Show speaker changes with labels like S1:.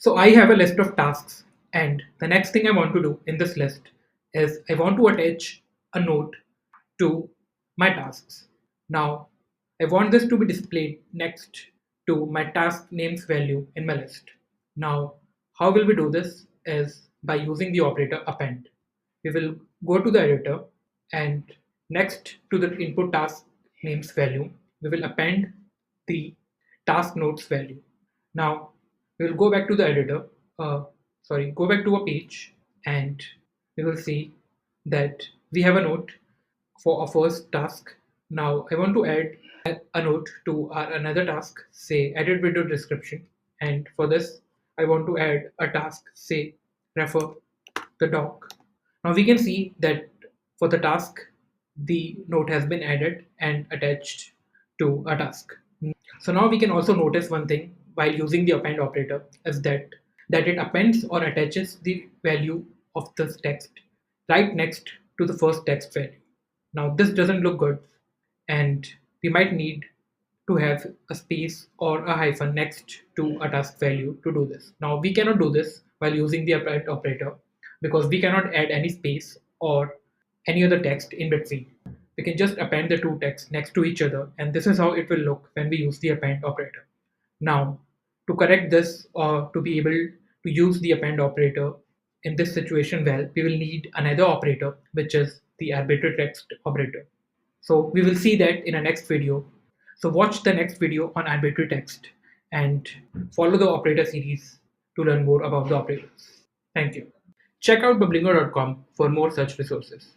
S1: So I have a list of tasks, and the next thing I want to do in this list is I want to attach a note to my tasks. Now, I want this to be displayed next to my task name's value in my list. Now, how will we do this is by using the operator append. We will go to the editor, and next to the input task name's value, we will append the task note's value. Now, we will go back to the editor, go back to a page, and we will see that we have a note for our first task. Now, I want to add a note to our another task, say edit video description. And for this, I want to add a task, say refer the doc. Now we can see that for the task, the note has been added and attached to a task. So now we can also notice one thing while using the append operator is that it appends or attaches the value of this text right next to the first text value. Now this doesn't look good, and we might need to have a space or a hyphen next to a task value to do this. Now we cannot do this while using the append operator because we cannot add any space or any other text in between. We can just append the two texts next to each other, and this is how it will look when we use the append operator. Now, to correct this or to be able to use the append operator in this situation well, we will need another operator, which is the arbitrary text operator. So we will see that in a next video. So watch the next video on arbitrary text and follow the operator series to learn more about the operators. Thank you. Check out bubblingo.com for more such resources.